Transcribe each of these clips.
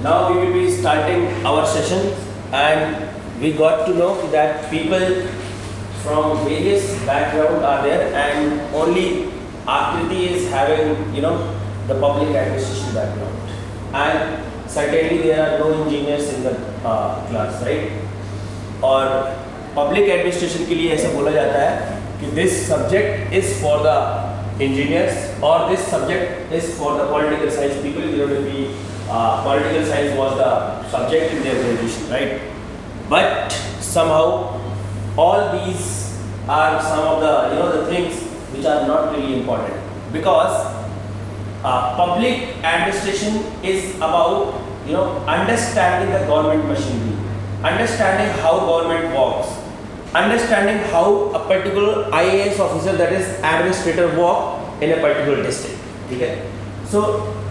Now we will be starting our session, and we got to know that people from various background are there, and only Akriti is having the public administration background, and certainly there are no engineers in the class, right? और public administration के लिए ऐसा बोला जाता है कि this subject is for the engineers और this subject is for the political science people. Political science was the subject in their graduation, right? But somehow all these are some of the the things which are not really important, because public administration is about understanding the government machinery, understanding how government works, understanding how a particular IAS officer, that is administrator, work in a particular district. Okay? So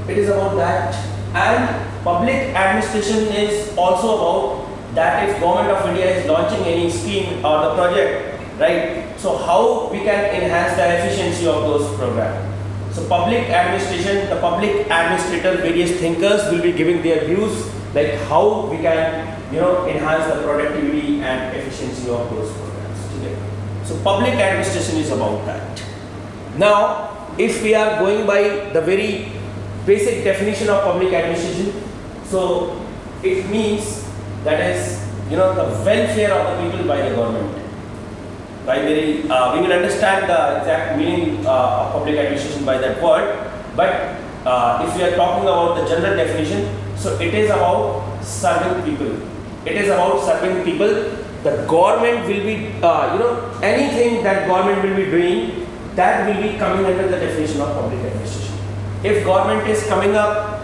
it is about that. And public administration is also about that if government of India is launching any scheme or the project, right? So how we can enhance the efficiency of those programs. So public administration, the public administrator, various thinkers will be giving their views, like how we can enhance the productivity and efficiency of those programs. Okay? So public administration is about that. Now, if we are going by the very basic definition of public administration, so it means that is the welfare of the people by the government. We will understand the exact meaning of public administration by that word, but if we are talking about the general definition, so it is about serving people. It is about serving people. The government will be anything that government will be doing, that will be coming under the definition of public administration. If government is coming up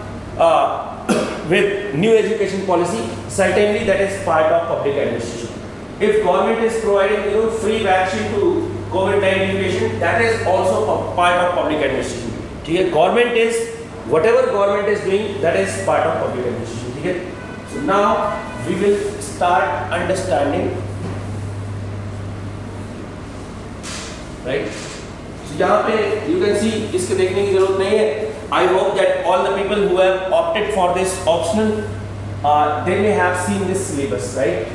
with new education policy, certainly that is part of public administration. If government is providing free vaccine to COVID-19 patient, that is also part of public administration. Okay? Government is, whatever government is doing, that is part of public administration. Okay? So now we will start understanding, right? So यहाँ पे you can see, इसके देखने की जरूरत नहीं है. I hope that all the people who have opted for this optional, they may have seen this syllabus, right?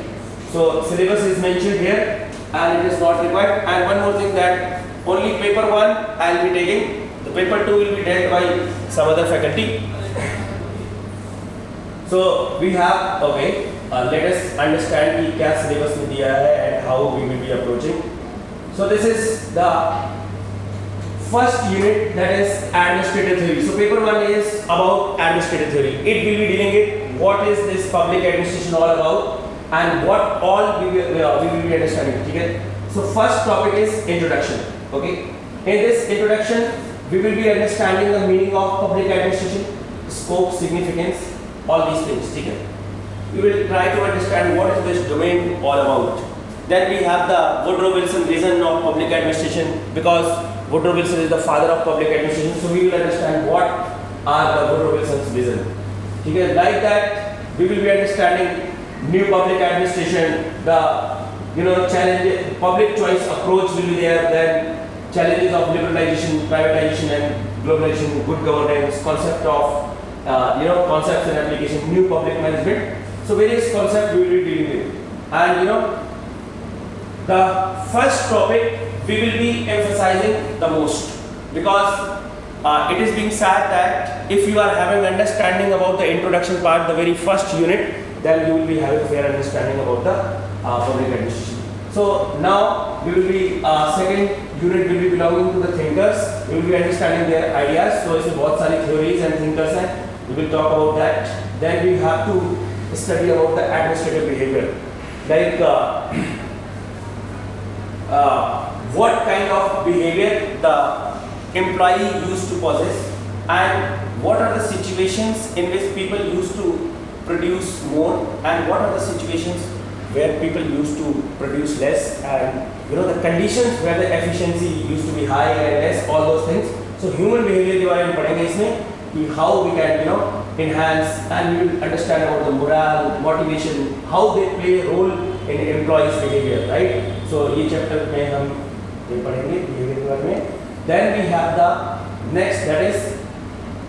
So syllabus is mentioned here, and it is not required. And one more thing, that only paper 1 I will be taking. The paper 2 will be dealt by some other faculty. So we have, okay, let us understand कि क्या syllabus में दिया है and how we will be approaching. So this is the first unit, that is administrative theory. So paper 1 is about administrative theory. It will be dealing with what is this public administration all about and what all we will be understanding. Okay? So first topic is introduction. Okay? In this introduction, we will be understanding the meaning of public administration, scope, significance, all these things. Okay? We will try to understand what is this domain all about. Then we have the Woodrow Wilson vision of public administration, because Woodrow Wilson is the father of public administration. So we will understand what are the Woodrow Wilson's vision. Okay? Like that, we will be understanding new public administration, the challenge, public choice approach will be there, then challenges of liberalization, privatization and globalization, good governance, concept of concepts and application, new public management. So various concepts we will be dealing with. And the first topic we will be emphasizing the most, because it is being said that if you are having understanding about the introduction part, the very first unit, then you will be having fair understanding about the public administration. So now we will be second unit will be belonging to the thinkers. We will be understanding their ideas. So इसमें बहुत सारी theories and thinkers हैं. We will talk about that. Then we have to study about the administrative behavior, like what kind of behavior the employee used to possess, and what are the situations in which people used to produce more, and what are the situations where people used to produce less, and the conditions where the efficiency used to be high and less, all those things. So human behavior के बारे में पढ़ेंगे इसमें कि how we can enhance, and we will understand about the morale, motivation, how they play a role in employees behavior, right? So ये chapter में हम ये पढ़ेंगे behavior के बारे में. Then we have the next, that is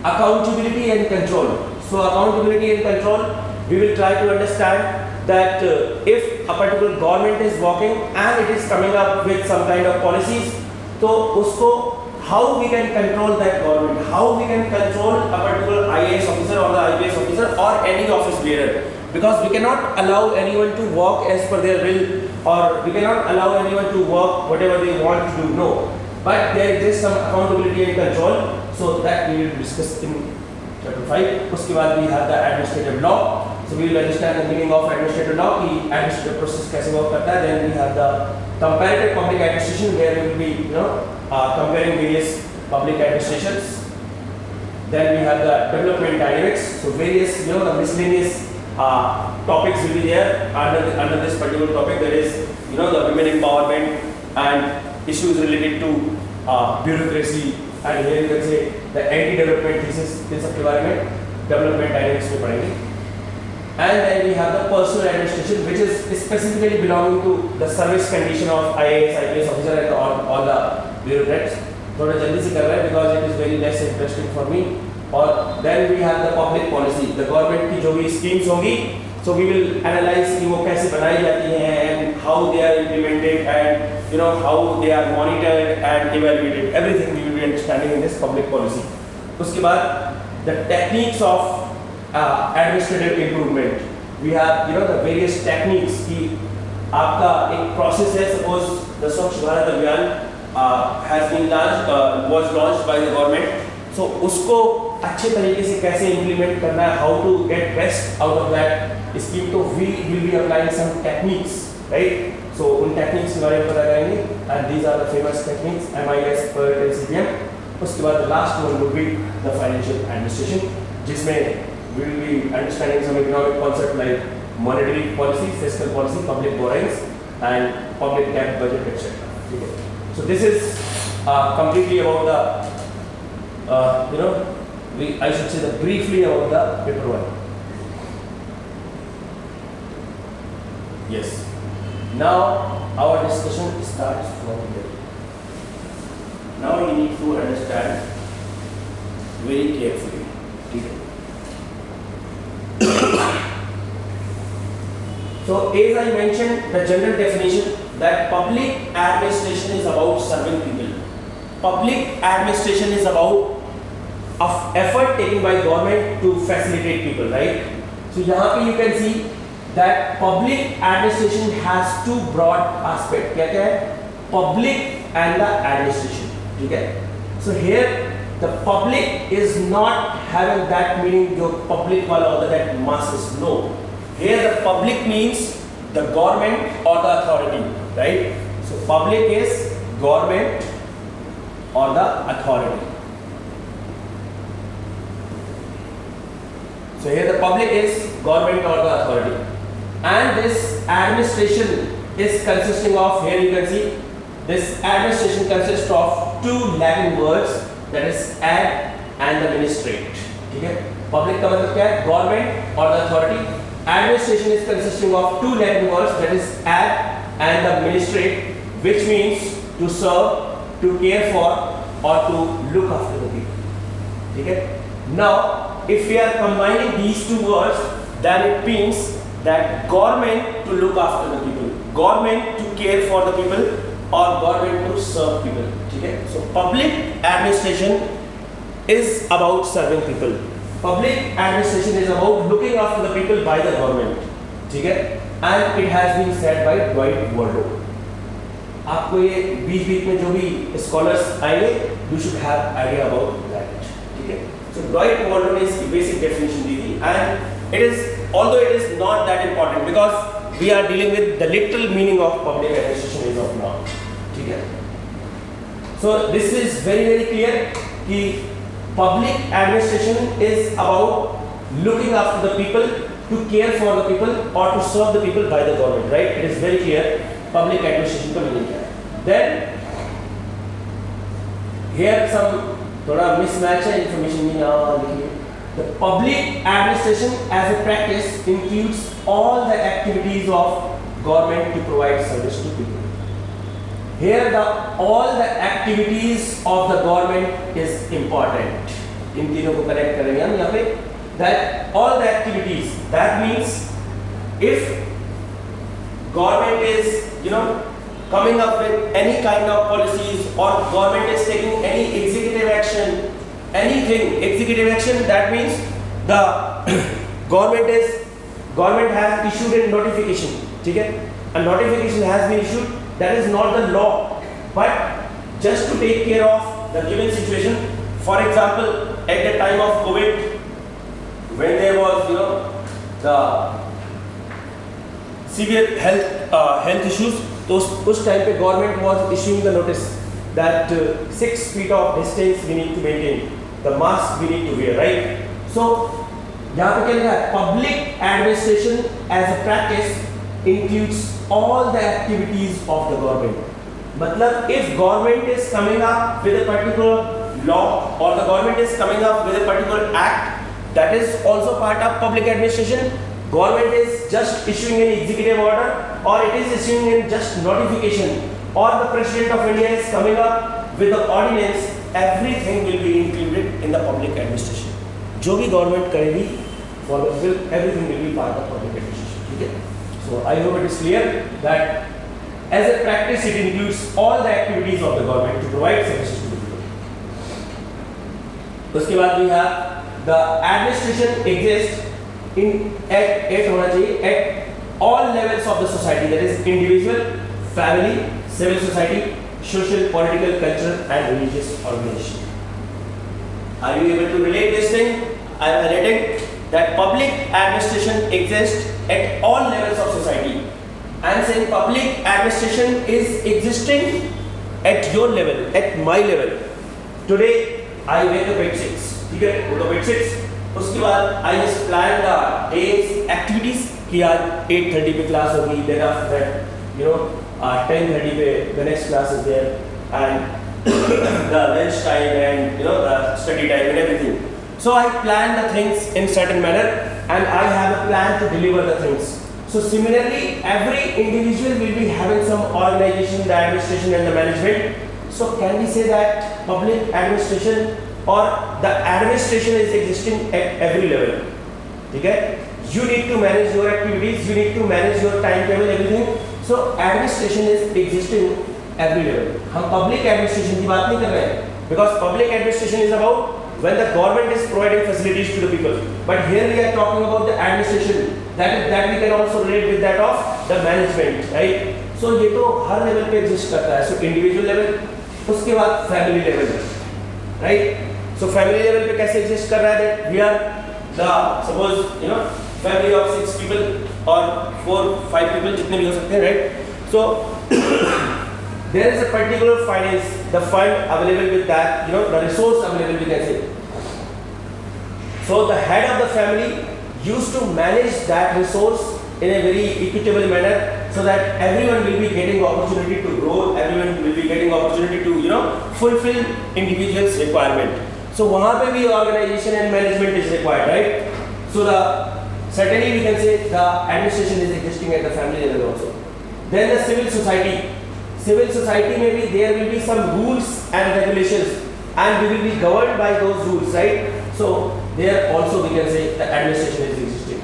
accountability and control. So accountability and control, we will try to understand that if a particular government is working and it is coming up with some kind of policies, तो उसको how we can control that government, how we can control a particular IAS officer or the IPS officer or any office bearer, because we cannot allow anyone to work as per their will, or we cannot allow anyone to work whatever they want to do, no, but there exists some accountability and control, so that we will discuss in chapter 5. उसके बाद we have the administrative law, so we will understand the meaning of administrative law, कि administrative process कैसे work करता है. Then we have the comparative public administration, where we will be comparing various public administrations. Then we have the development dynamics, so various the miscellaneous topics will be there under this particular topic. There is the women empowerment and issues related to bureaucracy, and here you can say the anti-development thesis, इन सब के बारे में development dynamics में पढ़ेंगे. And then we have the personal administration, which is specifically belonging to the service condition of IAS, IPS officer and all the bureaucrats. थोड़ा जल्दी से कर रहे हैं because it is very less interesting for me. और then we have the public policy, the government की जो भी schemes होंगी, so we will analyze कि वो कैसे बनाई जाती हैं and how they are implemented and how they are monitored and evaluated. Everything we will be understanding in this public policy. उसके बाद the techniques of administrative improvement. We have the various techniques कि आपका एक process है, suppose the Swachh Bharat Abhiyan has been was launched by the government, so उसको अच्छे तरीके से कैसे implement करना है, how to get best out of that scheme, तो we will be applying some techniques, right? So उन techniques के बारे में पता करेंगे, and these are the famous techniques, MIS, PERT and CPM. उसके बाद the last one would be the financial administration, जिसमें we will be understanding some economic concept like monetary policy, fiscal policy, public borrowings, and public debt, budget, etc. Okay. So this is completely about the, I should say that briefly about the paper one. Yes. Now our discussion starts from here. Now you need to understand very carefully. Okay. So as I mentioned, the general definition that public administration is about serving people. Public administration is about effort taken by government to facilitate people, right? So यहाँ पे you can see that public administration has two broad aspects. क्या क्या है? Public and the administration. ठीक है? So here the public is not having that meaning जो public वाला होता है, that masses. No. Here the public means the government or the authority, right? So public is government or the authority. So here the public is government or the authority, and this administration is consisting of, here you can see this administration consists of two Latin words, that is ad and administrate. ठीक है? Public का मतलब क्या है? Government or the authority. Administration is consisting of two Latin words, that is ad and administrate, which means to serve, to care for, or to look after the people. ठीक है? Now, if we are combining these two words, then it means that government to look after the people, government to care for the people, or government to serve people. ठीक है? So public administration is about serving people. Public administration is about looking after the people by the government. ठीक है? And it has been said by Dwight Waldo. आपको ये बीच में जो भी scholars आएंगे, you should have idea about that. ठीक है? So Dwight Waldo ने इसकी basic definition दी थी, and it is, although it is not that important because we are dealing with the literal meaning of public administration as of now. ठीक है? So this is very clear कि public administration is about looking after the people, to care for the people, or to serve the people by the government, right? It is very clear public administration का meaning क्या है. Then here some थोड़ा mismatch है information में यहाँ लिखिए. The public administration as a practice includes all the activities of government to provide service to people. Here all the activities of the government is important. इन तीनों को connect करेंगे हम यहाँ पे. that all the activities, that means if government is, coming up with any kind of policies, or government is taking any executive action, anything executive action, that means the government has issued a notification. Okay? A notification has been issued. That is not the law, but just to take care of the given situation. For example, at the time of COVID, when there was, the severe health issues, तो उस time पे government was issuing the notice that 6 feet of distance we need to maintain, the mask we need to wear, right? So यहाँ पे क्या लिखा है? Public administration as a practice includes all the activities of the government. मतलब if government is coming up with a particular law, or the government is coming up with a particular act, that is also part of public administration. Government is just issuing an executive order, or it is issuing in just notification, or the President of India is coming up with the ordinance, everything will be included in the public administration. जो भी government करेगी, everything will be part of public administration. ठीक है? So I hope it is clear that as a practice it includes all the activities of the government to provide services to the people. उसके बाद we have the administration exists at होना चाहिए at all levels of the society, that is individual, family, civil society, social, political, cultural and religious organization. Are you able to relate this thing? I am relating that public administration exists at all levels of society. I am saying public administration is existing at your level, at my level. Today I wake up at 6. ठीक है, go to bed 6. उसके बाद I just plan the day's activities कि आज 8:30 पे class होगी, then after that 10:30 पे the next class is there, and the lunch time and the study time and everything. So I plan the things in certain manner, and I have a plan to deliver the things. So similarly, every individual will be having some organization, the administration and the management. So can we say that public administration or the administration is existing at every level? Okay? You need to manage your activities, you need to manage your timetable, everything. So administration is existing every level. हम public administration की बात नहीं कर रहे हैं, because public administration is about when the government is providing facilities to the people. But here we are talking about the administration, that we can also relate with that of the management, right? So ये तो हर level पे exist करता है. So individual level, उसके बाद family level, right? So family level पे कैसे exist कर रहा है? That we are the suppose family of 6 people or 4-5 people, जितने भी हो सकते हैं, right? So there is a particular finance, the fund available with that, the resource available, we can say. So the head of the family used to manage that resource in a very equitable manner, so that everyone will be getting opportunity to grow, everyone will be getting opportunity to fulfill individual's requirement. So वहाँ पे भी organization and management is required, right? So certainly we can say the administration is existing at the family level also. Then the civil society. Civil society में भी there will be some rules and regulations, and we will be governed by those rules, right? So there also we can say the administration is existing.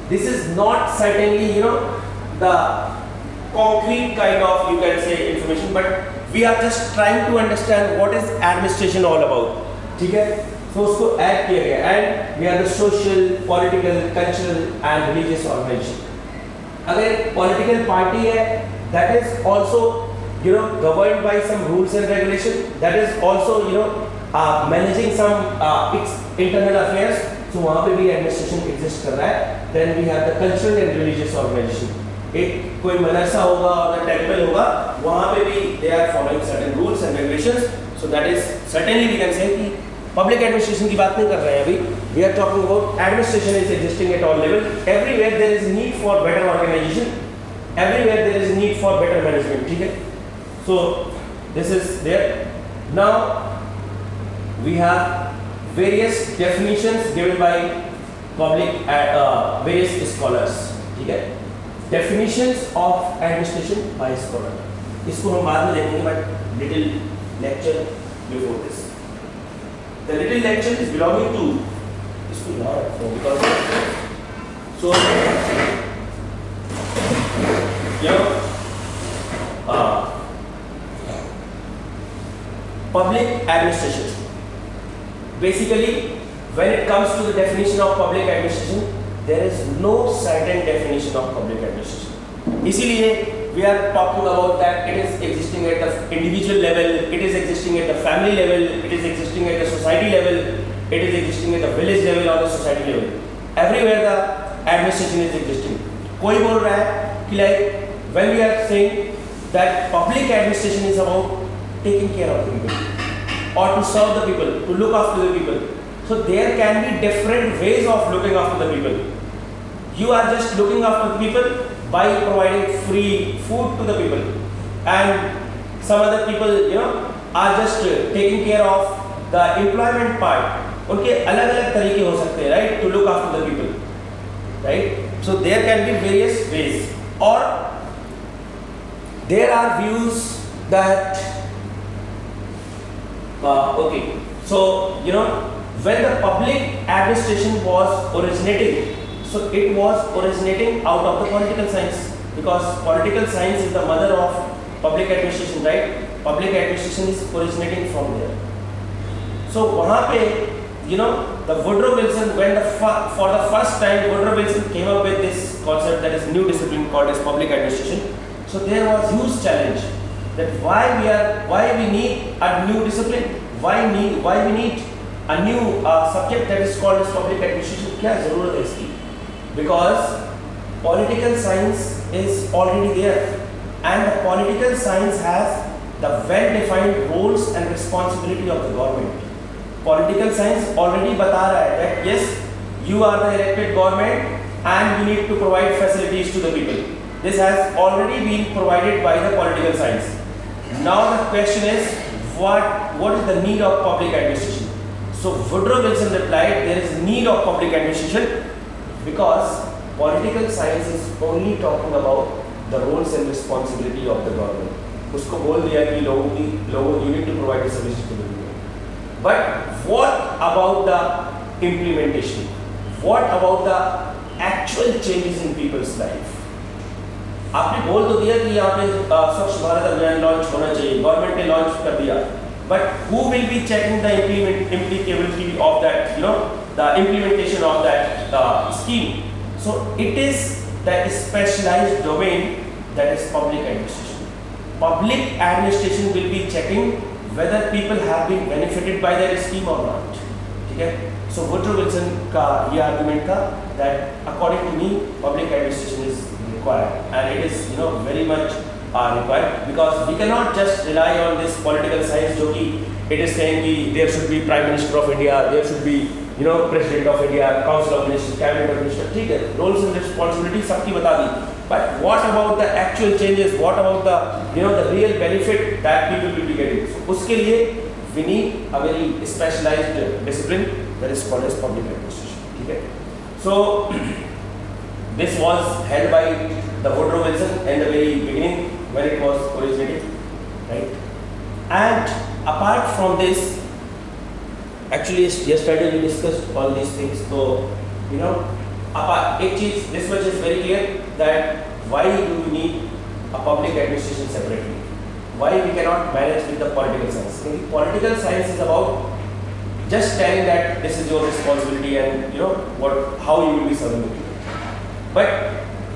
This is not certainly the concrete kind of, you can say, information, but we are just trying to understand what is administration all about. ठीक है? So उसको add किया गया, and we are the social, political, cultural and religious organization. अगर political party है, that is also governed by some rules and regulation, that is also managing some its internal affairs. So वहाँ पे भी administration exist कर रहा है. Then we have the cultural and religious organization. एक कोई मदरसा होगा और temple होगा, वहाँ पे भी they are following certain rules and regulations. So that is certainly we can say कि public administration की बात नहीं कर रहे हैं अभी. We are talking about administration is existing at all levels. Everywhere there is need for better organization. Everywhere there is need for better management. ठीक है? So this is there. Now we have various definitions given by public various scholars. ठीक है? Definitions of administration by scholar. इसको हम बाद में देखेंगे, but little lecture before this. The little lecture is belonging to इसको यहाँ रखो because so you know public administration. Basically, when it comes to the definition of public administration, there is no certain definition of public administration. इसीलिए we are talking about that it is existing at the individual level, it is existing at the family level, it is existing at the society level, it is existing at the village level or the society level. Everywhere the administration is existing. कोई बोल रहा है कि like when we are saying that public administration is about taking care of the people or to serve the people, to look after the people. So there can be different ways of looking after the people. You are just looking after the people by providing free food to the people, and some other people, you know, are just taking care of the employment part. उनके अलग-अलग तरीके हो सकते हैं, right, to look after the people, right? So there can be various ways, or there are views that okay, so you know, when the public administration was originating, so it was originating out of the political science, because political science is the mother of public administration, right? Public administration is originating from there. So वहाँ पे, you know, the Woodrow Wilson, when for the first time Woodrow Wilson came up with this concept, that is new discipline called as public administration. So there was huge challenge that why we need a new discipline, why we need a new subject that is called as public administration. क्या ज़रूरत है इसकी? Because political science is already there, and the political science has the well-defined roles and responsibility of the government. Political science already बता रहा है that yes, you are the elected government and you need to provide facilities to the people. This has already been provided by the political science. Now the question is, what is the need of public administration? So Woodrow Wilson replied, there is need of public administration because political science is only talking about the roles and responsibility of the government. उसको बोल दिया कि लोगों you need to provide the services to the people. But what about the implementation? What about the actual changes in people's life? आपने बोल तो दिया कि यहाँ पे स्वच्छ भारत अभियान लॉन्च होना चाहिए, गवर्नमेंट ने लॉन्च कर दिया, but who will be checking the implementability of that, you know, the implementation of that scheme? So it is the specialized domain that is public administration. Public administration will be checking whether people have been benefited by that scheme or not. ठीक है? So Woodrow Wilson का ये argument था that according to me public administration is required, and it is, you know, very much required, because we cannot just rely on this political science जो कि it is saying कि there should be Prime Minister of India, there should be, you know, President of India, Council of Ministers, Cabinet of Ministers. ठीक है, roles and responsibilities सबकी बता दी. But what about the actual changes? What about the, you know, the real benefit that people will be getting? So उसके लिए we need a very specialized discipline that is called as public administration. ठीक है? So this was held by the Woodrow Wilson in the very beginning when it was originated, right? And apart from this, actually yesterday we discussed all these things. So, you know, this much is very clear that why do we need a public administration separately? Why we cannot manage with the political science? The political science is about just telling that this is your responsibility and, you know, how you will be serving the people. But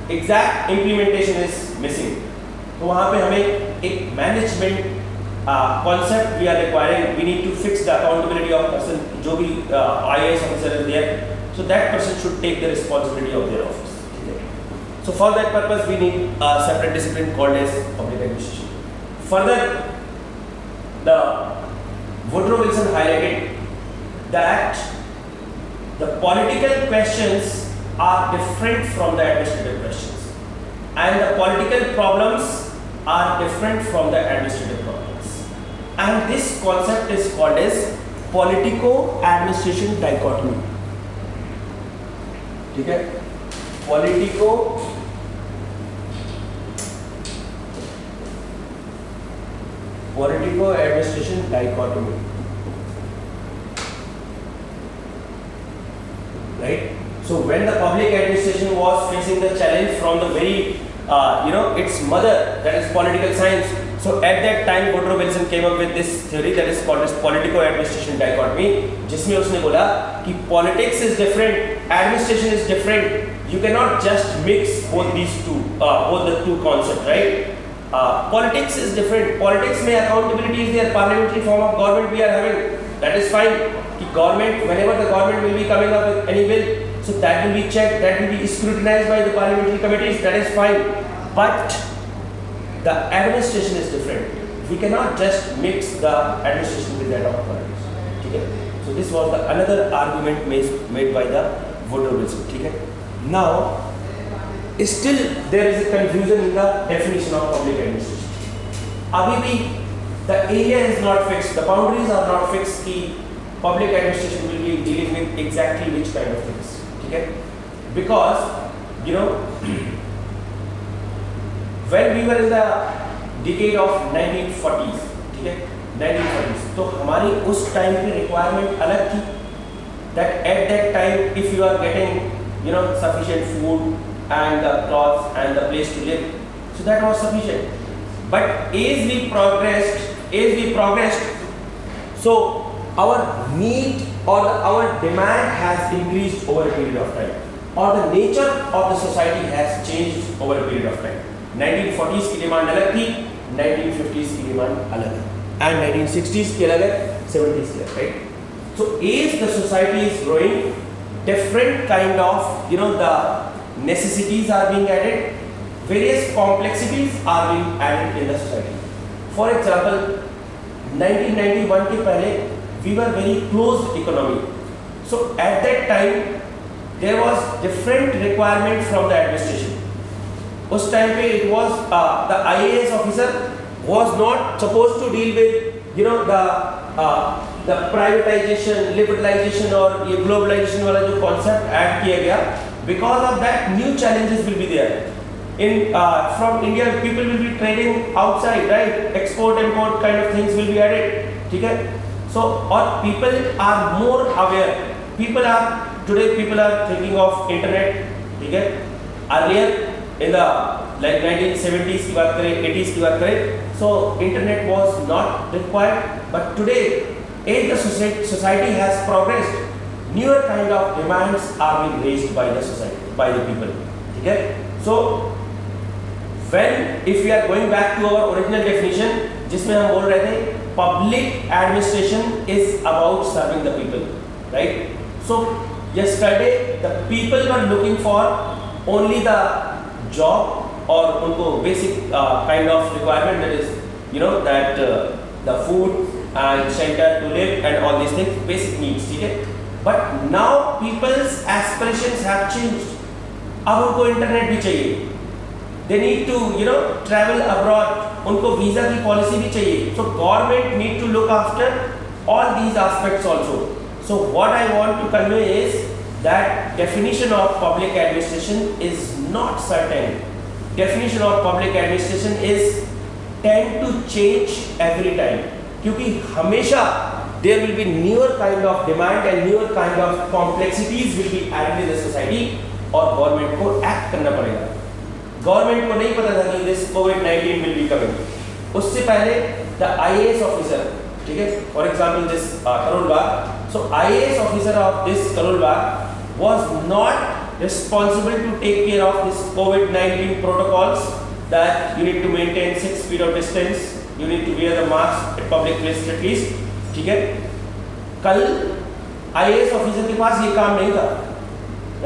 exact implementation is missing. तो वहाँ पे हमें एक management concept we are requiring. We need to fix the accountability of person जो भी IAS officer is there. So that person should take the responsibility of their office. So for that purpose, we need a separate discipline called as public administration. Further, the Woodrow Wilson highlighted that the political questions are different from the administrative questions, and the political problems are different from the administrative problems. And this concept is called as politico-administration dichotomy. ठीक है? Politico-administration dichotomy. right? So when the public administration was facing the challenge from the very its mother, that is political science. So at that time Woodrow Wilson came up with this theory that is called as politico-administration dichotomy, जिसमें उसने बोला कि politics is different, administration is different. You cannot just mix both the two concepts, right? Politics is different. Politics में accountability is there, parliamentary form of government we are having. That is fine. कि government, whenever the government will be coming up with any bill, so that will be checked, that will be scrutinized by the parliamentary committees. That is fine. But the administration is different. We cannot just mix the administration with that of politics. Okay? So this was the another argument made by the Woodrow Wilson. Okay? Now, still there is a confusion in the definition of public administration. Abhi bhi the area is not fixed, the boundaries are not fixed. Ki public administration will be dealing with exactly which kind of things. Okay? Because when we were in the decade of 1940s, ठीक है, 1940s, तो हमारी उस time की requirement अलग थी. That at that time, if you are getting sufficient food and the clothes and the place to live, so that was sufficient. But as we progressed, so our need or our demand has increased over a period of time, or the nature of the society has changed over a period of time. 1940s की demand अलग थी, 1950s की demand अलग है, and 1960s की अलग है, 70s की अलग, right? So as the society is growing, different kind of the necessities are being added, various complexities are being added in the society. For example, 1991 के पहले we were very closed economy. So at that time there was different requirement from the administration. उस time पे it was the IAS officer was not supposed to deal with the privatization, liberalization और ये globalization वाला जो concept add किया गया. Because of that, new challenges will be there. From India, people will be trading outside, right? Export, import kind of things will be added. ठीक है? So, or people are more aware. People are thinking of internet. ठीक है? Earlier, in the like 1970s की बात करें, 80s की बात करें, so internet was not required. But today, as the society has progressed, newer kind of demands are being raised by the society, by the people. ठीक है? So, if we are going back to our original definition, जिसमें हम बोल रहे थे, public administration is about serving the people, right? So yesterday the people were looking for only the job or उनको basic kind of requirement, that is that the food and shelter to live and all these things, basic needs, ठीक है? But now people's aspirations have changed. अब उनको internet भी चाहिए, they need to travel abroad, उनको visa की policy भी चाहिए. So government need to look after all these aspects also. So what I want to convey is that definition of public administration is not certain. Definition of public administration is tend to change every time, क्योंकि हमेशा there will be newer kind of demand and newer kind of complexities will be added in the society और government को act करना पड़ेगा. Government को नहीं पता था कि this COVID-19 will be coming. उससे पहले the IAS officer, ठीक है, for example this Karol Bagh, so IAS officer of this Karol Bagh was not responsible to take care of this COVID-19 protocols, that you need to maintain 6 feet of distance, you need to wear the mask at public places at least. ठीक है, कल IAS officer के पास ये काम नहीं था,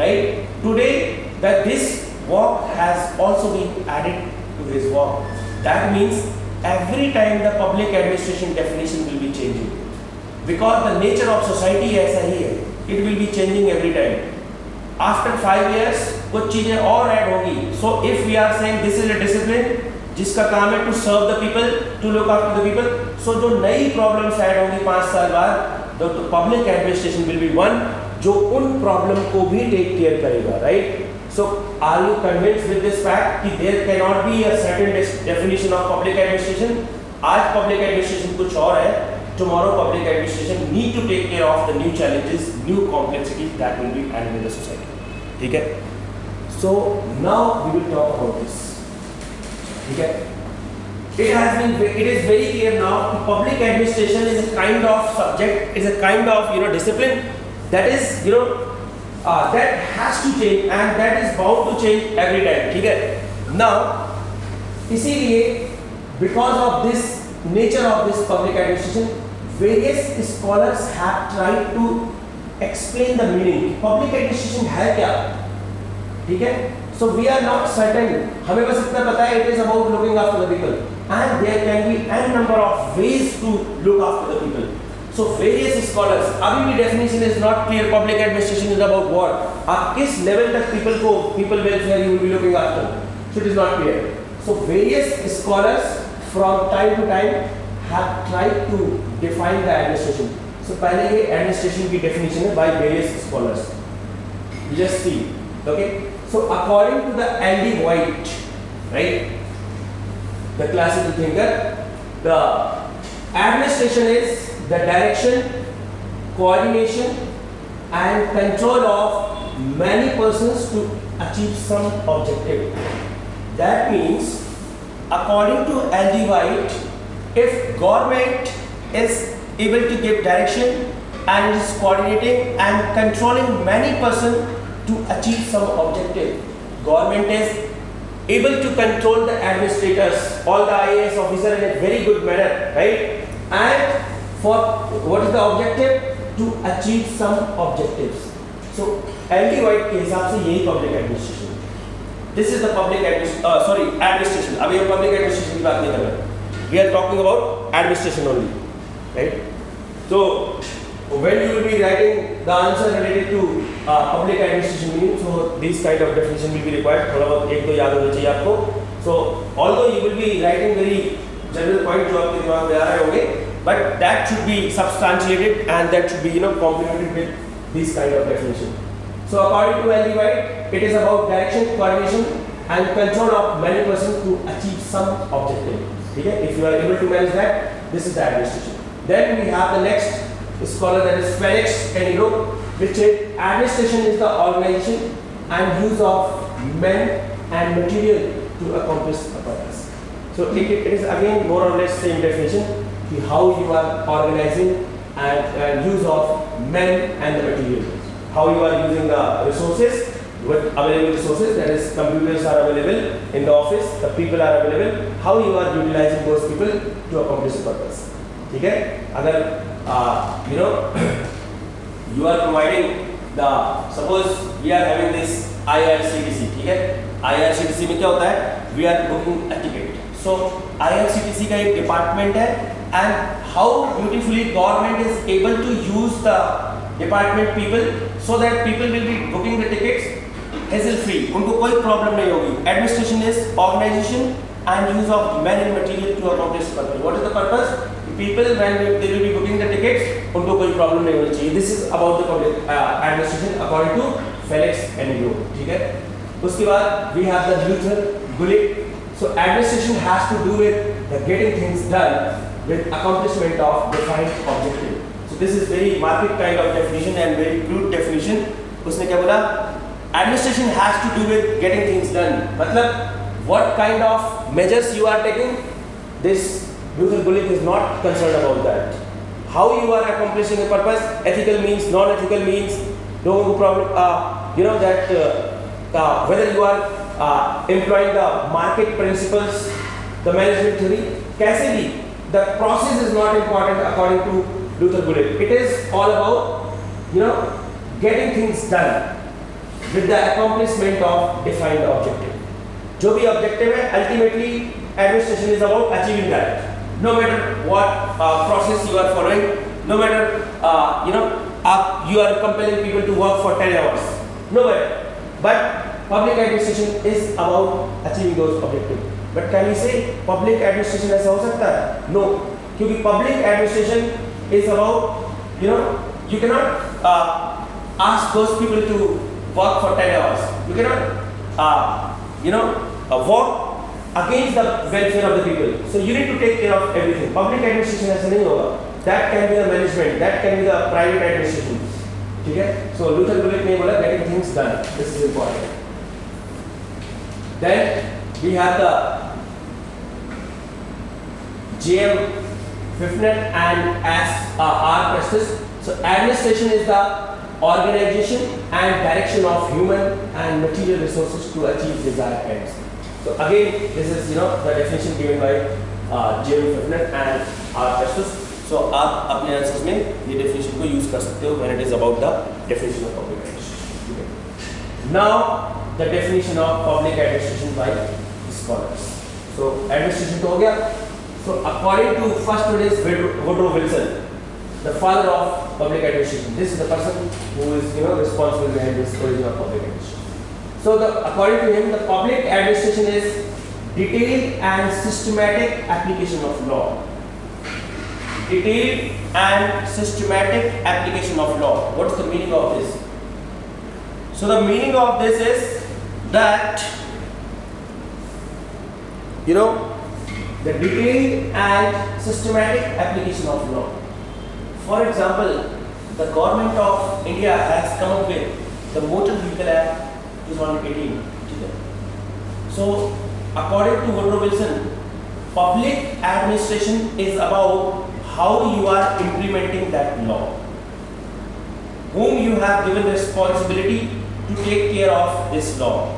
right? Today that this work has also been added to his work. That means every time the public administration definition will be changing, because the nature of society ऐसा ही है, it will be changing every time. After 5 years कुछ चीजें और add होगी. So if we are saying this is a discipline जिसका काम है to serve the people, to look after the people, so जो नई problems ऐड होंगी 5 साल बाद, the public administration will be one जो उन problem को भी take care करेगा, right? So are you convinced with this fact कि there cannot be a certain definition of public administration? आज public administration कुछ और है, tomorrow public administration need to take care of the new challenges, new complexities that will be added in the society. ठीक है? So now we will talk about this. ठीक है? It is very clear now. Public administration is a kind of subject, is a kind of discipline that is that has to change and that is bound to change every time. ठीक है? Now इसीलिए because of this nature of this public administration, various scholars have tried to explain the meaning. Public administration है क्या? ठीक है? So we are not certain. हमें बस इतना पता है it is about looking after the people, and there can be n number of ways to look after the people. So various scholars, अभी भी definition is not clear. Public administration is about what? आप किस level तक people welfare you will be looking after? So it is not clear. So various scholars from time to time have tried to define the administration. So पहले ये administration की definition है by various scholars. You just see, okay? So according to the Andy White, right, the classical thinker, the administration is the direction, coordination, and control of many persons to achieve some objective. That means, according to Andy White, if government is able to give direction and is coordinating and controlling many persons to achieve some objective, government is able to control the administrators, all the IAS officer in a very good manner, right? And for what is the objective? To achieve some objectives. So Andy White के हिसाब से यही public administration. This is the public administration. अभी हम public administration की बात नहीं कर रहे. We are talking about administration only, right? So when you will be writing the answer related to public administration meaning, so these kind of definition will be required. थोड़ा बहुत एक दो याद होना चाहिए आपको. So although you will be writing very general point जो आपके दिमाग में आ रहे होंगे, but that should be substantiated and that should be complemented with this kind of definition. So according to Andy White, it is about direction, coordination, and control of many persons to achieve some objective. Okay? If you are able to manage that, this is the administration. Then we have the next scholar, that is Felix Kenigro, which is administration is the organization and use of men and material to accomplish a purpose. So it is again more or less same definition, how you are organizing and use of men and the material. How you are using the resources, what available resources, that is computers are available in the office, the people are available, how you are utilizing those people to accomplish a purpose. ठीक है? अगर you are providing the, suppose we are having this IRCTC, ठीक है? IRCTC में क्या होता है? We are booking a ticket. So IRCTC का एक department है, and how beautifully government is able to use the department people so that people will be booking the tickets hassle free. उनको कोई problem नहीं होगी. Administration is organization and use of men and material to accomplish purpose. What is the purpose? People when they will be booking the tickets, उनको कोई problem नहीं होनी चाहिए. This is about the public administration according to Felix Kenigro. ठीक है? उसके बाद we have the Luther Gulick. So administration has to do with the getting things done with accomplishment of defined objective. So this is very market kind of definition and very crude definition. उसने क्या बोला? Administration has to do with getting things done. मतलब what kind of measures you are taking? This Luther Gulick is not concerned about that. How you are accomplishing a purpose? Ethical means, non-ethical means. लोगों को problem, that whether you are employing the market principles, the management theory, कैसे भी, the process is not important according to Luther Gulick. It is all about, getting things done with the accomplishment of defined objective. जो भी objective है, ultimately administration is about achieving that. No matter what process you are following, no matter you are compelling people to work for 10 hours, no matter. But public administration is about achieving those objectives. But can we say public administration ऐसा हो सकता है? No, क्योंकि public administration is about, you cannot ask those people to work for 10 hours. You cannot, work against the welfare of the people. So you need to take care of everything. Public administration ऐसा नहीं होगा. that can be the management, that can be the private administration. ठीक है? So Luther Gulick ने बोला getting things done. This is important. Then we have the J.M. Fifnet and R. Preston. So administration is the organization and direction of human and material resources to achieve desired ends. So again, this is the definition given by J.M. Fifnet and R. Preston. So आप अपने answers में ये definition को use कर सकते हो when it is about the definition of public administration. Now the definition of public administration by scholars. So administration तो हो गया. So according to first one is Woodrow Wilson, the father of public administration. This is the person who is responsible behind this origin of public administration. So according to him, the public administration is detailed and systematic application of law. Detailed and systematic application of law. What is the meaning of this? So the meaning of this is that the detailed and systematic application of law. For example, the government of India has come up with the Motor Vehicle Act 2018. So according to Woodrow Wilson, public administration is about how you are implementing that law, whom you have given responsibility to take care of this law,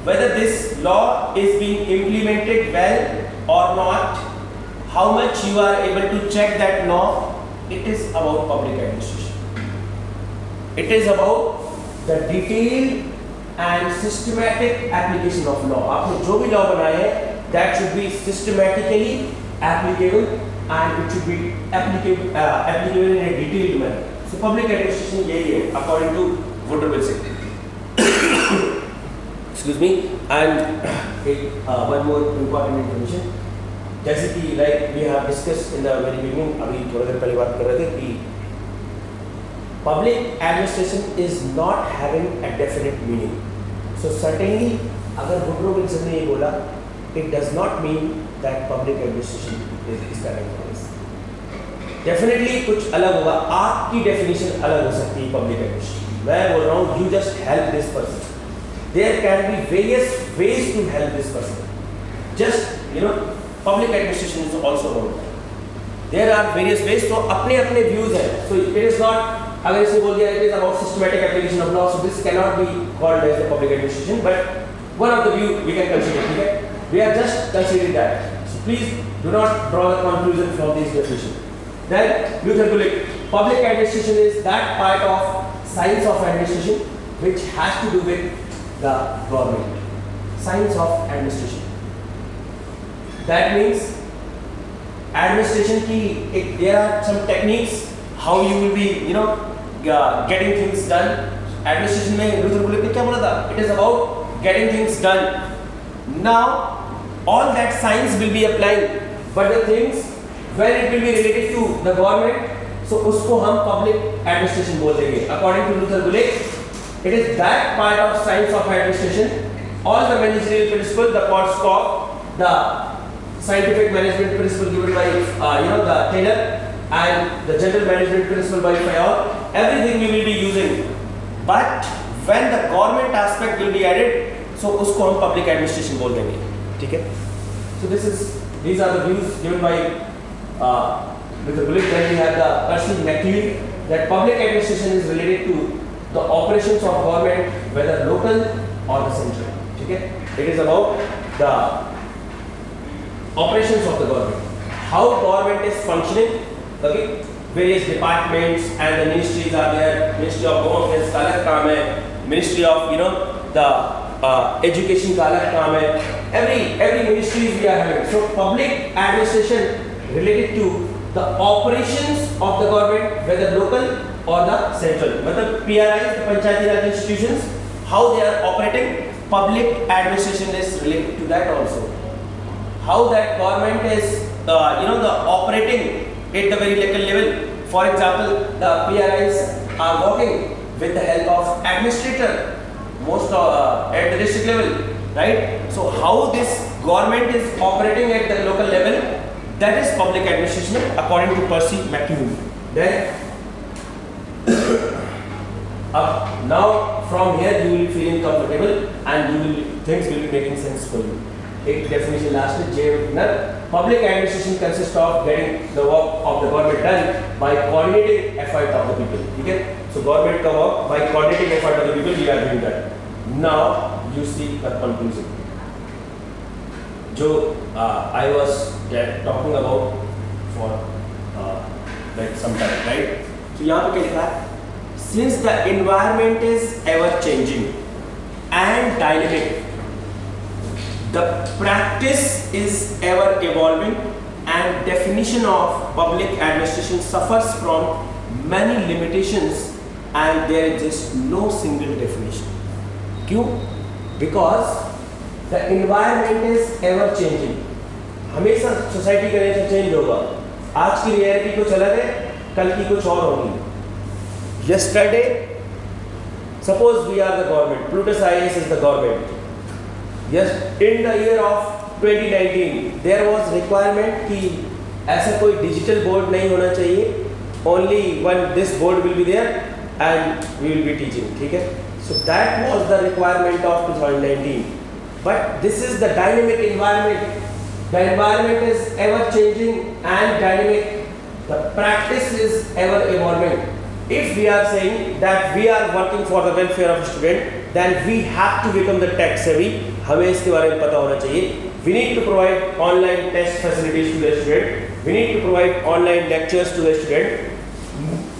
whether this law is being implemented well or not, how much you are able to check that law. It is about public administration. It is about the detailed and systematic application of law. आपने जो भी law बनाया है, that should be systematically applicable and it should be applicable in a detailed manner. So public administration यही है according to Woodrow Wilson. Excuse me. And one more important information. जैसे कि like we have discussed in the very beginning, अभी थोड़ा देर पहले बात कर रहे थे कि public administration is not having a definite meaning. So certainly अगर Woodrow Wilson ने ये बोला, it does not mean that public administration is correct for this. Definitely कुछ अलग होगा. आपकी definition अलग हो सकती है public administration. मैं बोल रहा हूँ you just help this person. There can be various ways to help this person. Just public administration is also about that. There are various ways. So अपने views हैं. So it is not अगर इसने बोल दिया it is about systematic application of law. So this cannot be called as the public administration. But one of the view we can consider. Okay? We are just considering that. So please do not draw the conclusion from these definitions. Then Luther Gulick, public administration is that part of science of administration which has to do with the government. Science of administration. That means administration ki there are some techniques how you will be getting things done. Administration में Luther Gulick ने क्या बोला था? It is about getting things done. Now all that science will be applying, but the things when it will be related to the government, so उसको हम public administration बोल देंगे. According to Luther Gulick, it is that part of science of administration. All the managerial principles, the Podstock, the scientific management principle given by the Taylor, and the general management principle by Fayol, everything we will be using. But when the government aspect will be added, so उसको हम public administration बोल देंगे. ठीक है? So these are the views given by Luther Gulick. Then we have the Percy McLean that public administration is related to the operations of government, whether local or the central. Okay? It is about the operations of the government, how government is functioning. Okay? Various departments and the ministries are there. Ministry of Home Affairs का अलग काम है. Ministry of the education का अलग काम है. Every ministries we are having. So public administration related to the operations of the government, whether local or the central. मतलब PRIs, the Panchayati Raj institutions, how they are operating. Public administration is related to that also. How that government is, the operating at the very local level. For example, the PRIs are working with the help of administrator, most at the district level, right? So how this government is operating at the local level, That is public administration according to Percy McLuhan. Then now from here you will be feeling comfortable and things will be making sense for you. एक definition last में J. Wigner. Public administration consists of getting the work of the government done by coordinating effort of the people. ठीक है? So government का work by coordinating effort of the people, we are doing that. Now you see the conclusion. जो I was talking about for like some time, right? So यहाँ पे क्या लिखा है? Since the environment is ever changing and dynamic, the practice is ever evolving and definition of public administration suffers from many limitations and there exists no single definition. क्यों? Because the environment is ever changing. हमेशा society का nature change होगा. आज की reality कुछ अलग है, कल की कुछ और होगी. Yesterday, suppose we are the government, Plutus IAS is the government. Yes, in the year of 2019, there was requirement कि ऐसा कोई digital board नहीं होना चाहिए. Only one this board will be there and we will be teaching. ठीक है? So that was the requirement of 2019. But this is the dynamic environment. The environment is ever changing and dynamic. The practice is ever evolving. If we are saying that we are working for the welfare of student, then we have to become the tech savvy. हमें इसके बारे में पता होना चाहिए. We need to provide online test facilities to the student. We need to provide online lectures to the student.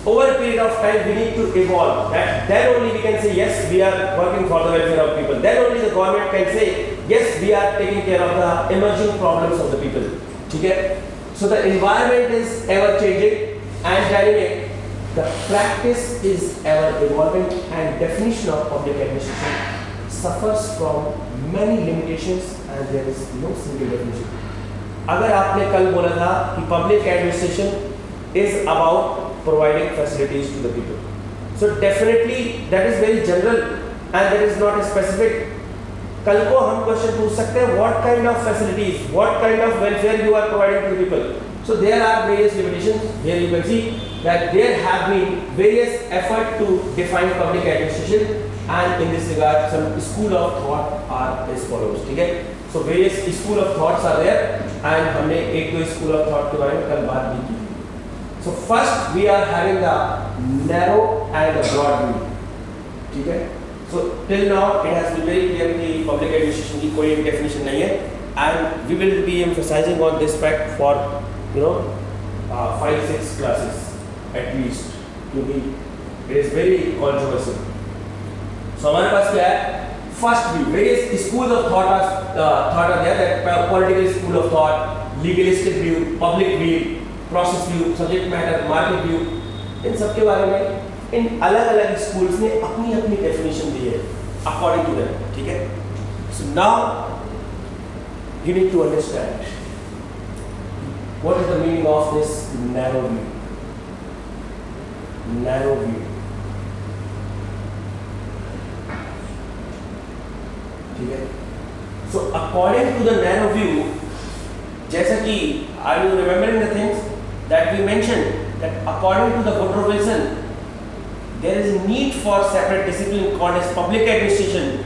Over a period of time, we need to evolve. Then only we can say yes, we are working for the welfare of people. Then only the government can say yes, we are taking care of the emerging problems of the people. ठीक है? So the environment is ever changing and dynamic. The practice is ever evolving and definition of public administration suffers from many limitations and there is no single definition. अगर आपने कल बोला था कि public administration is about providing facilities to the people, so definitely that is very general and that is not specific. कल को हम question पूछ सकते हैं what kind of facilities, what kind of welfare you are providing to the people. So there are various limitations. Here you can see that there have been various efforts to define public administration and in this regard some school of thought are as follows. ठीक है? So various school of thoughts are there and हमने एक दो school of thought के बारे में कल बात भी की. So first we are having the narrow and the broad view. ठीक है? So till now it has been very clear कि public administration की कोई definition नहीं है and we will be emphasizing on this fact for 5-6 classes at least क्योंकि it is very controversial. So हमारे पास क्या है? First view, various schools of thought are there. That political school of thought, legalistic view, public view, process view, subject matter, market view. इन सब के बारे में इन अलग-अलग schools ने अपनी definition दी है according to them. ठीक है? So now you need to understand what is the meaning of this narrow view. Narrow view. ठीक है? So according to the narrow view, जैसा कि are you remembering the things that we mentioned that according to the Woodrow Wilson, there is a need for separate discipline called as public administration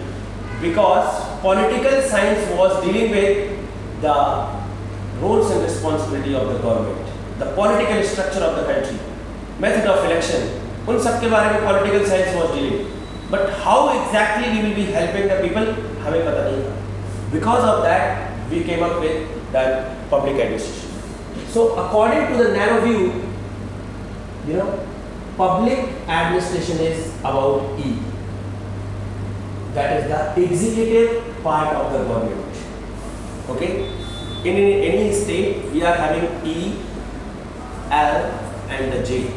because political science was dealing with the roles and responsibility of the government, the political structure of the country, method of election, उन सब के बारे में political science was dealing. But how exactly we will be helping the people, हमें पता नहीं था. Because of that, we came up with that public administration. So according to the narrow view, public administration is about E. That is the executive part of the government. Okay? In any state, we are having E, L, and the J.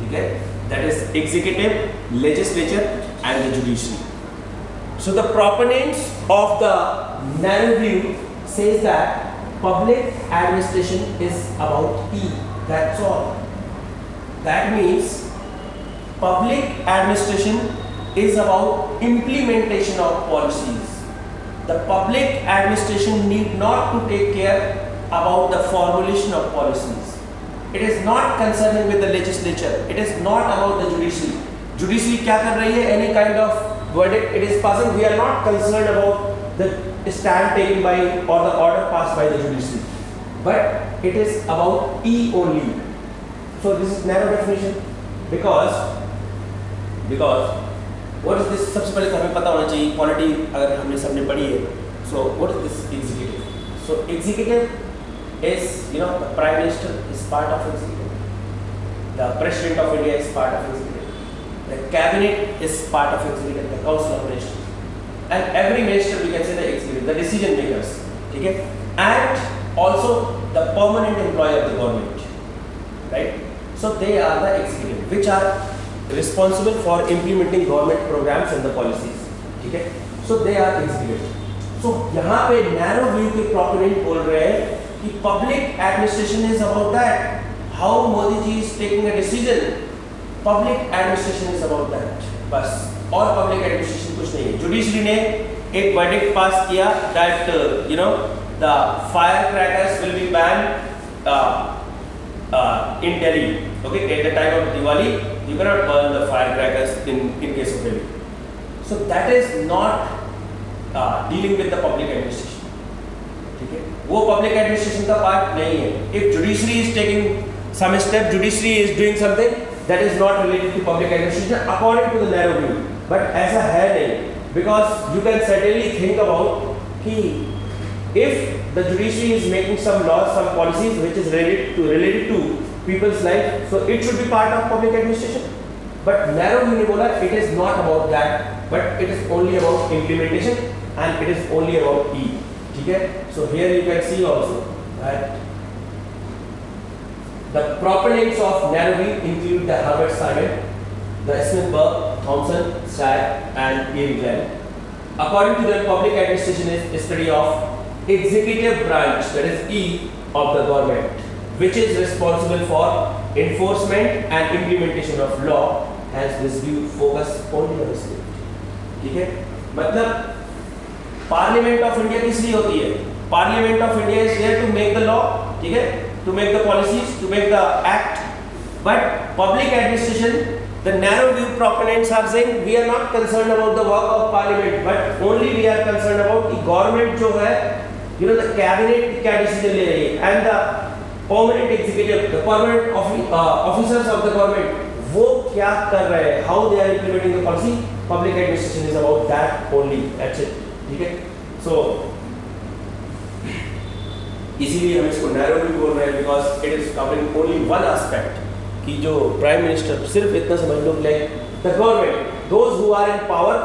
Okay? That is executive, legislature, and the judiciary. So the proponents of the narrow view says that public administration is about E. That's all. That means public administration is about implementation of policies. The public administration need not to take care about the formulation of policies. It is not concerning with the legislature. It is not about the judiciary. Judiciary क्या कर रही है? Any kind of verdict it is passing. We are not concerned about the stand taken by or the order passed by the judiciary. But it is about E only. So this is narrow definition because what is this? सबसे पहले तो हमें पता होना चाहिए polity अगर हमने सबने पढ़ी है. So what is this executive? So executive is, the Prime Minister is part of executive. The President of India is part of executive. The Cabinet is part of executive. The Council of Ministers. And every minister we can say the executive, the decision makers. Okay? And also the permanent employee of the government. Right? So they are the executive, which are responsible for implementing government programs and the policies. Okay? So they are executive. So यहाँ पे narrow view के proponent बोल रहे हैं कि public administration is about that. How Modi ji is taking a decision, public administration is about that. बस और public administration कुछ नहीं है. Judiciary ने एक verdict pass किया that the firecrackers will be banned in Delhi. Okay, at the time of Diwali, you cannot burn the firecrackers in case of Delhi. So that is not dealing with the public administration. ठीक है, वो public administration का part नहीं है. If judiciary is taking some step, judiciary is doing something that is not related to public administration according to the narrow view. But ऐसा है नहीं, because you can certainly think about कि if the judiciary is making some laws, some policies which is related to people's life, so it should be part of public administration. But narrow view ने बोला it is not about that, but it is only about implementation. And it is only about E. Okay? So here you can see also that the proponents of narrow view include the Herbert Simon, the Smith-Berg, Thomson, Stack, and Ian Glenn. According to them, public administration is a study of executive branch, that is E, of the government, which is responsible for enforcement and implementation of law. Hence, this view focus only on the state. ठीक है? मतलब parliament of India किस लिए होती है? Parliament of India is there to make the law, ठीक है, to make the policies, to make the act. But public administration, the narrow view proponents are saying we are not concerned about the work of parliament, but only we are concerned about कि government जो है, the cabinet क्या decision ले रही है, and the permanent executive, the permanent officers of the government, वो क्या कर रहे हैं, how they are implementing the policy. Public administration is about that only, that's it. ठीक है, सो इसीलिए हम इसको नैरो व्यू बोल रहे हैं, because it is covering only one aspect, कि जो प्राइम मिनिस्टर, सिर्फ इतना समझ लो, like the government, those who are in power,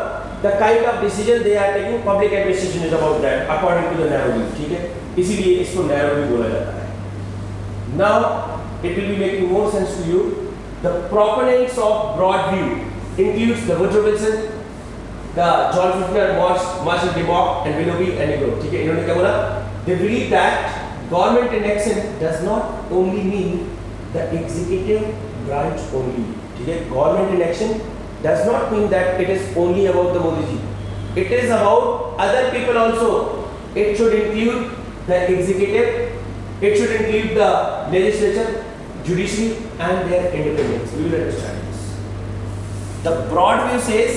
the kind of decision they are taking, public administration is about that according to the narrow view. ठीक है, इसीलिए इसको नैरो व्यू बोला जाता है. Now it will be making more sense to you. The proponents of broad view includes the Woodrow Wilson, the John Fisher, Marshall DeMock, and Willoughby and Negro. ठीक है, इन्होंने क्या बोला? They believe that government in action does not only mean the executive branch only. ठीक है, government in action does not mean that it is only about the Modi ji. It is about other people also. It should include the executive. It should include the legislature, judiciary, and their independence. We will understand. The broad view says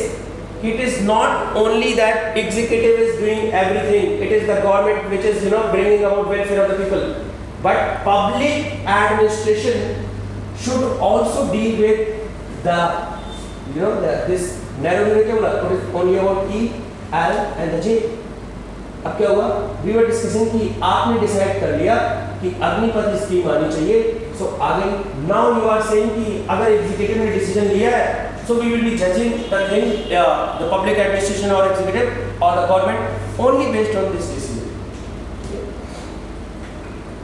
it is not only that executive is doing everything, it is the government which is bringing about welfare of the people, but public administration should also deal with this narrow view. क्या बोला? It is only about E, L and the J. अब क्या हुआ? We were discussing कि आपने decide कर लिया कि अग्निपथ स्कीम आनी चाहिए, सो आगे now you are saying कि अगर एग्जीक्यूटिव ने डिसीजन लिया है, so we will be judging the thing, the public administration or executive or the government only based on this decision.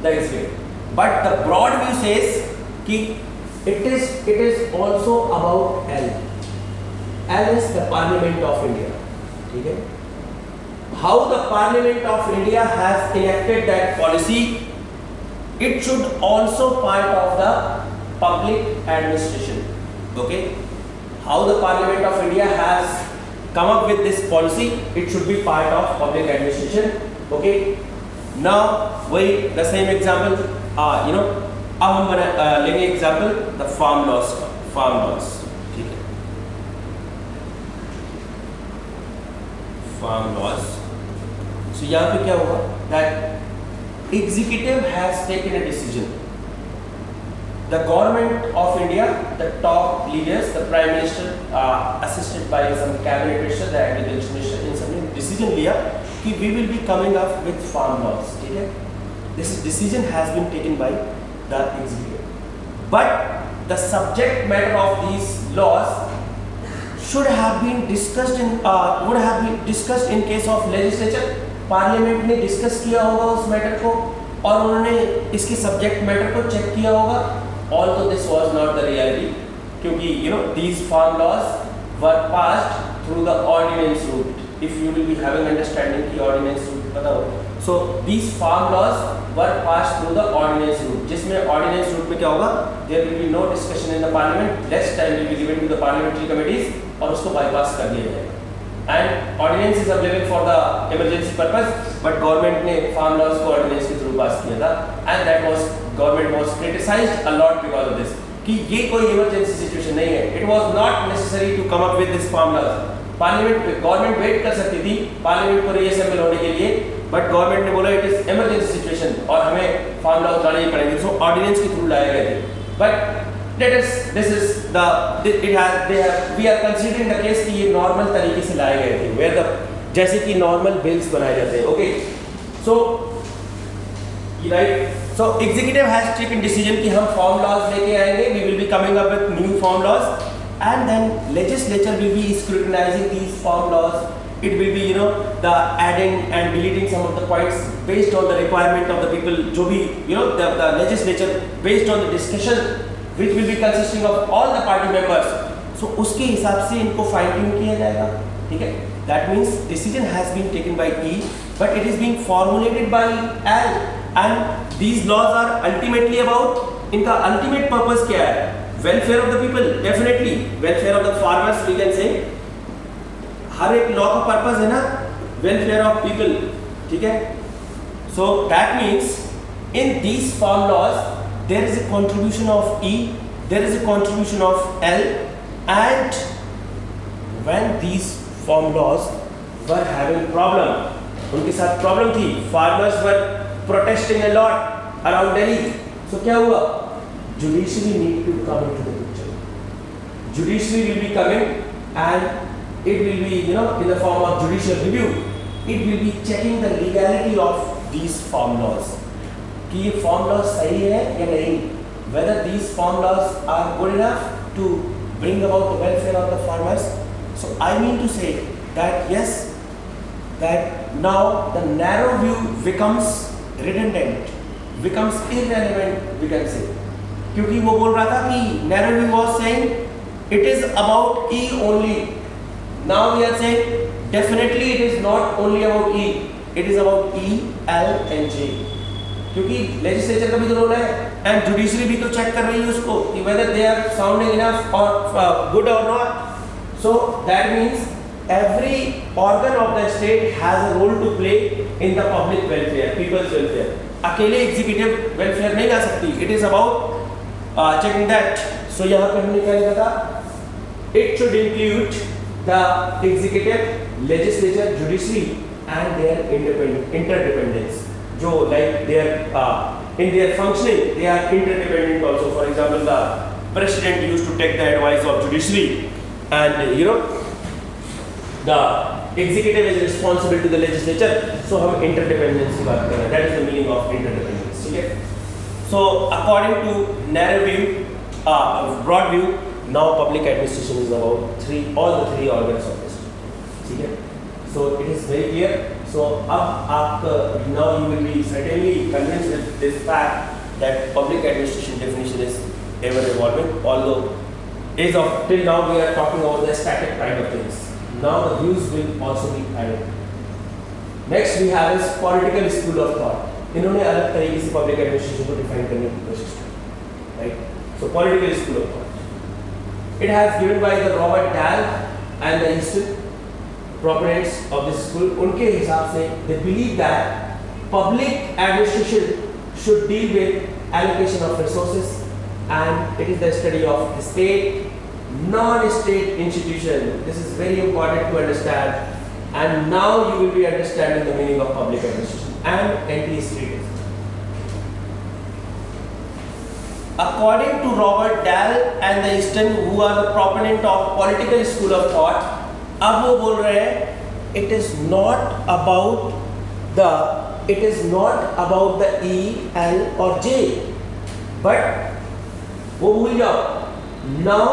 That is great. But the broad view says कि it is also about L. L is the Parliament of India. ठीक है? How the Parliament of India has enacted that policy, it should also part of the public administration. Okay? How the Parliament of India has come up with this policy, it should be part of public administration. Okay? Now वही the same example, अब हम लेंगे example the farm laws का, farm laws, ठीक है, farm laws. सो यहाँ पे क्या हुआ that executive has taken a decision. The government of India, the top leaders, the Prime Minister, assisted by some cabinet minister, the agriculture minister, in some decision लिया कि we will be coming up with farm laws. ठीक है? This decision has been taken by the executive. But the subject matter of these laws should have been discussed in would have been discussed in case of legislature. Parliament ने discuss किया होगा उस matter को और उन्होंने इसके subject matter को check किया होगा. Although this was not the reality, क्योंकि these farm laws were passed through the ordinance route. If you will be having understanding की ordinance route पता हो, so these farm laws were passed through the ordinance route. जिसमें ordinance route में क्या होगा? There will be no discussion in the parliament. Less time will be given to the parliamentary committees और उसको bypass कर दिया जाएगा. And ordinance is available for the emergency purpose, but government ने farm laws को ordinance के through pass किया था, and that was government was criticized a lot because of this. कि ये कोई emergency situation नहीं है. It was not necessary to come up with this farm laws. Parliament government wait कर सकती थी Parliament को reassemble होने के लिए, but government ने बोला it is emergency situation और हमें farm laws लाने ही पड़ेंगे. So ordinance के through लाए गए थे. But let us, this is the we are considering the case कि ये normal तरीके से लाए गए थे, where the जैसे कि normal bills बनाए जाते हैं. Okay, so right, so executive has taken decision कि हम farm laws लेके आएंगे, we will be coming up with new farm laws, and then legislature will be scrutinizing these farm laws. It will be the adding and deleting some of the points based on the requirement of the people. जो भी the legislature based on the discussion which will be consisting of all the party members. So उसके हिसाब से इनको fine tune किया जाएगा, ठीक है? That means decision has been taken by E, but it is being formulated by L, and these laws are ultimately about, इनका ultimate purpose क्या है? Welfare of the people, definitely. Welfare of the farmers, we can say. हर एक law का purpose है ना, welfare of people, ठीक है? So that means in these farm laws there is a contribution of E, there is a contribution of L, and when these farm laws were having problem, उनके साथ problem थी, farmers were protesting a lot around Delhi. So क्या हुआ? Judiciary need to come into the picture. Judiciary will be coming, and it will be in the form of judicial review. It will be checking the legality of these farm laws. कि ये farm laws सही है या नहीं, whether these farm laws are good enough to bring about the welfare of the farmers. So I mean to say that yes, that now the narrow view becomes redundant, becomes irrelevant, we can say, क्योंकि वो बोल रहा था कि narrow view was saying it is about E only. Now we are saying definitely it is not only about E, it is about E, L and J. क्योंकि legislature का भी तो रोल है, एंड जुडिशरी भी तो check कर रही है उसको कि whether they are sounding enough और गुड और not. So that means every organ of the state has a role to play in the public welfare, people's welfare. अकेले एग्जीक्यूटिव वेलफेयर नहीं ला सकती, it is about checking that. So यहाँ पे हमने क्या लिखा था? It should include the executive, legislature, judiciary and their interdependence. जो like they are in their functioning they are interdependent also. For example, the president used to take the advice of judiciary, and the executive is responsible to the legislature. So हम interdependence की बात कर रहे हैं. That is the meaning of interdependence. ठीक है? So according to narrow view, broad view, now public administration is about all the three organs of the state. ठीक है? So it is very clear. So अब आप now you will be certainly convinced with this fact that public administration definition is ever evolving. Although as of till now we are talking about the static kind of things. Now the views will also be added. Next we have is political school of thought. इन्होंने अलग तरीके से public administration को define करने की कोशिश की, right? So political school of thought. It has given by the Robert Dahl and the Easton proponents of this school. उनके हिसाब से they believe that public administration should deal with allocation of resources, and it is the study of state, non-state institution. This is very important to understand, and now you will be understanding the meaning of public administration and anti-statism. According to Robert Dahl and the Easton, who are the proponent of political school of thought, अब वो बोल रहे हैं it is not about the E, L और J, but वो भूल जाओ. Now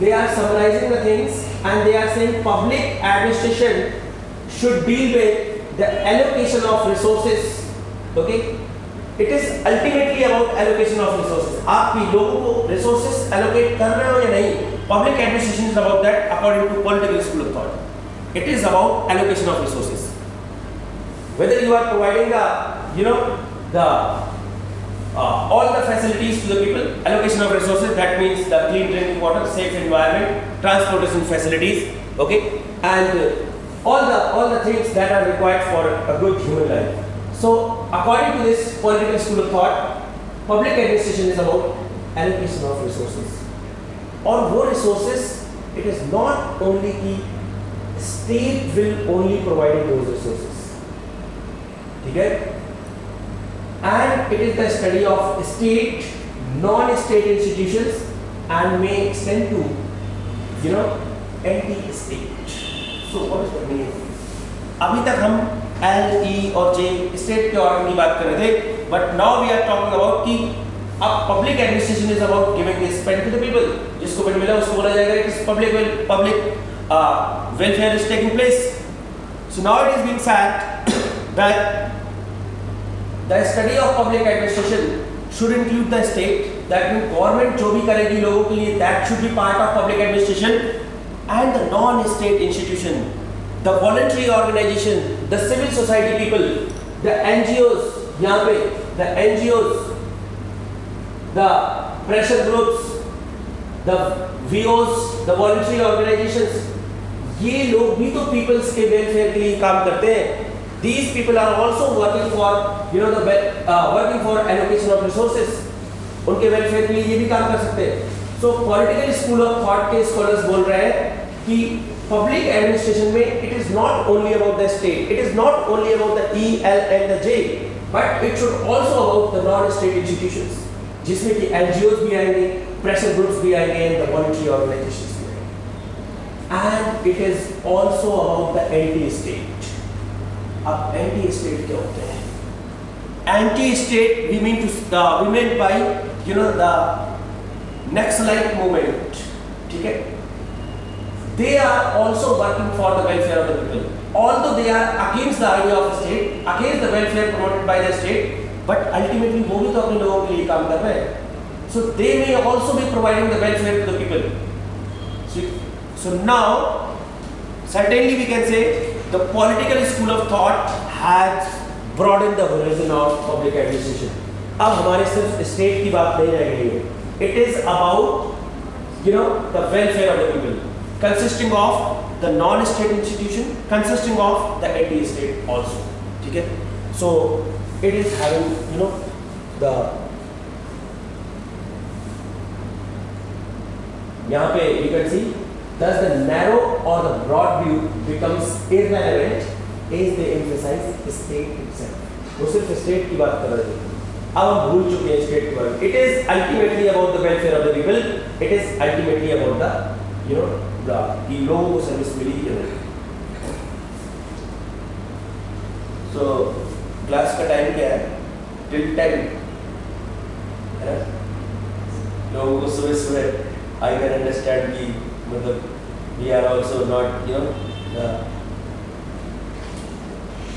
they are summarizing the things and they are saying public administration should deal with the allocation of resources. Okay, it is ultimately about allocation of resources. आप भी लोगों को resources allocate कर रहे हो या नहीं? Public administration is about that according to political school of thought. It is about allocation of resources. Whether you are providing all the facilities to the people, allocation of resources, that means the clean drinking water, safe environment, transportation facilities, okay, and all the things that are required for a good human life. So according to this political school of thought, public administration is about allocation of resources. और वो resources, it is not only कि state will only provide those resources. ठीक है? And it is the study of state, non-state institutions and may extend to, anti-state. So what is the meaning? अभी तक हम L, E और J state के order की बात कर रहे थे, but now we are talking about कि अब public administration is about giving this pen to the people. जिसको पेन मिला उसको बोला जाएगा कि public welfare is taking place. So now it is being said that the study of public administration should include the state. That means government जो भी करेगी लोगों के लिए, that should be part of public administration, and the non-state institution, the voluntary organization, the civil society people, the NGOs, यहाँ पे the NGOs, the pressure groups, the VOs, the voluntary organizations, ये लोग भी तो peoples के welfare के लिए काम करते हैं. These people are also working for, working for allocation of resources. उनके welfare के लिए ये भी काम कर सकते हैं. So political school of thought के scholars बोल रहे हैं कि public administration में it is not only about the state, it is not only about the E, L and the J, but it should also about the non-state institutions, जिसमें कि NGOs भी आएंगे, pressure groups भी आएंगे, and the voluntary organizations भी आएंगे. And it is also about the anti-state. अब anti-state क्या होते हैं? Anti-state we mean by the Naxalite movement. ठीक है? They are also working for the welfare of the people. Although they are against the idea of the state, against the welfare promoted by the state, but ultimately वो भी तो अपने लोगों के लिए काम कर रहे हैं. So they may also be providing the welfare to the people. So now, certainly we can say the political school of thought has broadened the horizon of public administration. अब हमारे सिर्फ state की बात नहीं रह गई है. It is about, the welfare of the people, consisting of the non-state institution, consisting of the anti-state also. ठीक है? So it is having, the यहाँ पे you can see, thus the narrow or the broad view becomes irrelevant as they emphasize state itself. वो सिर्फ state की बात कर रहे थे. अब हम भूल चुके हैं state के बारे में. It is ultimately about the welfare of the people. It is ultimately about the, कि लोगों को सर्विस मिली या नहीं. So क्लास का टाइम क्या है? Till 10. है? लोगों को सुबह I can understand कि मतलब we are also not, the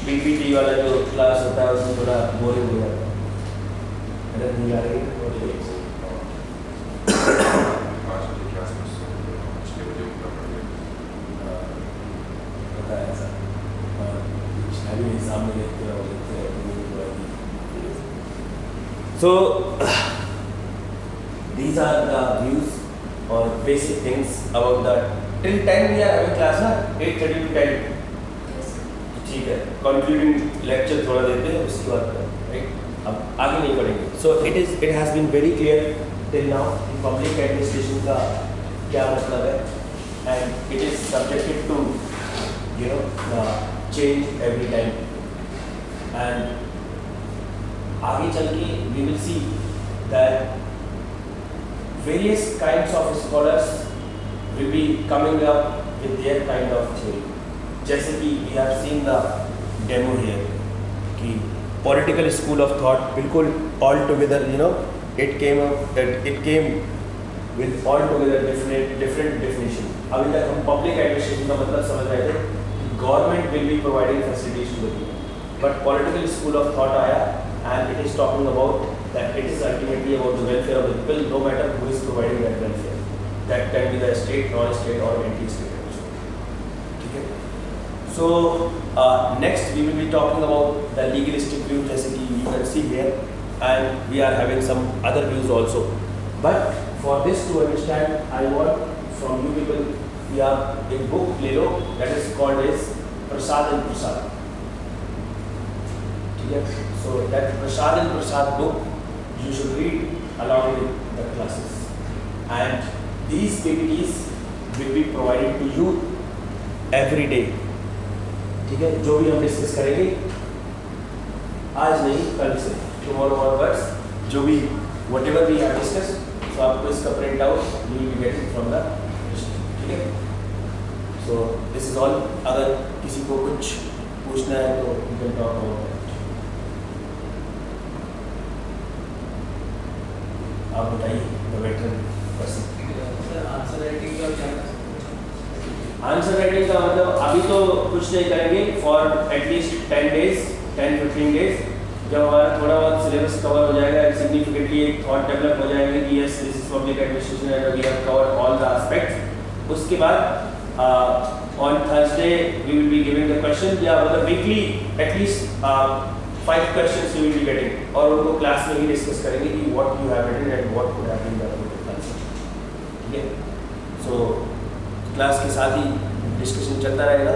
PPT वाला जो क्लास होता है उसमें थोड़ा बोरिंग हो जाता है. नहीं आ रही So these are the views or basic things about the till 10 we are having class na 8:30 to 10. ठीक है, कंक्लूडिंग लेक्चर थोड़ा देते हैं उसके बाद राइट, अब आगे नहीं पढ़ेंगे. So it has been very clear till now कि पब्लिक एडमिनिस्ट्रेशन का क्या मतलब है and it is subjected to change every time. And आगे चल के we will see that various kinds of scholars will be coming up with their kind of theory. जैसे कि we have seen the demo here कि political school of thought बिल्कुल all together it came with all together different definition. अभी तक हम public administration का मतलब समझ रहे थे कि government will be providing facilities to the people, but political school of thought आया and it is talking about that it is ultimately about the welfare of the people, no matter who is providing that welfare. That can be the state, non-state or anti-state also. Okay. So next we will be talking about the legalistic view, जैसे कि you can see here, and we are having some other views also. But for this to understand, I want from you people, we have a book ले लो that is called as Prasad and Prasad. Okay. So that Prasad and Prasad book you should read along with the classes, and these PPTs will be provided to you every day. ठीक है, जो भी हम discuss करेंगे आज नहीं कल से, tomorrow onwards, जो भी whatever we have discussed, so आपको इसका print out you will be getting from the ठीक है. So this is all. अगर किसी को कुछ पूछना है तो you can talk about that. आप बताइए the veteran person. Answer writing का क्या? आंसर राइटिंग का मतलब अभी तो कुछ नहीं करेंगे फॉर एटलीस्ट 10-15 डेज. जब हमारा थोड़ा बहुत सिलेबस कवर हो जाएगा एंड सिग्निफिकेंटली एक थॉट डेवलप हो जाएगा कि yes this is public administration and we have covered all the aspects. उसके बाद on Thursday we will be giving the question, या मतलब weekly at least 5 questions you will be getting, और उनको क्लास में ही डिस्कस करेंगे कि what you have written and what could have been the answer. ठीक है, सो क्लास के साथ ही डिस्कशन चलता रहेगा.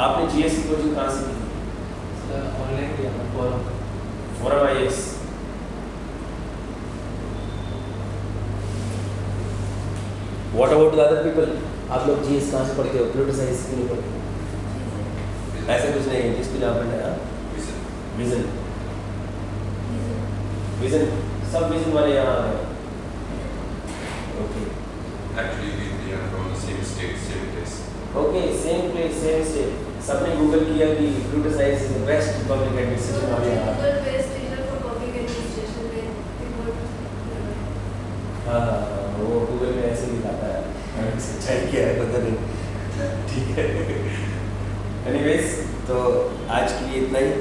आपने जीएस की कोचिंग कहाँ से की? ऑनलाइन किया था, forum IAS. What about the other people? आप लोग जीएस कहाँ से पढ़ते हो? पोलिटिकल साइंस क्यों नहीं पढ़ते? ऐसा कुछ नहीं है जिसको जहाँ पढ़ना है. विजन सब विजन वाले यहाँ आ गए. Okay, Actually, we are from the same state, same place. Okay, same place same state. सबने गूगल किया कि computer science is the best public administration वाले यहाँ. Google based teacher for public administration में हाँ, वो गूगल में ऐसे दिखाता है, सच्चाई क्या है पता नहीं. ठीक है, एनीवेज तो आज के लिए इतना ही.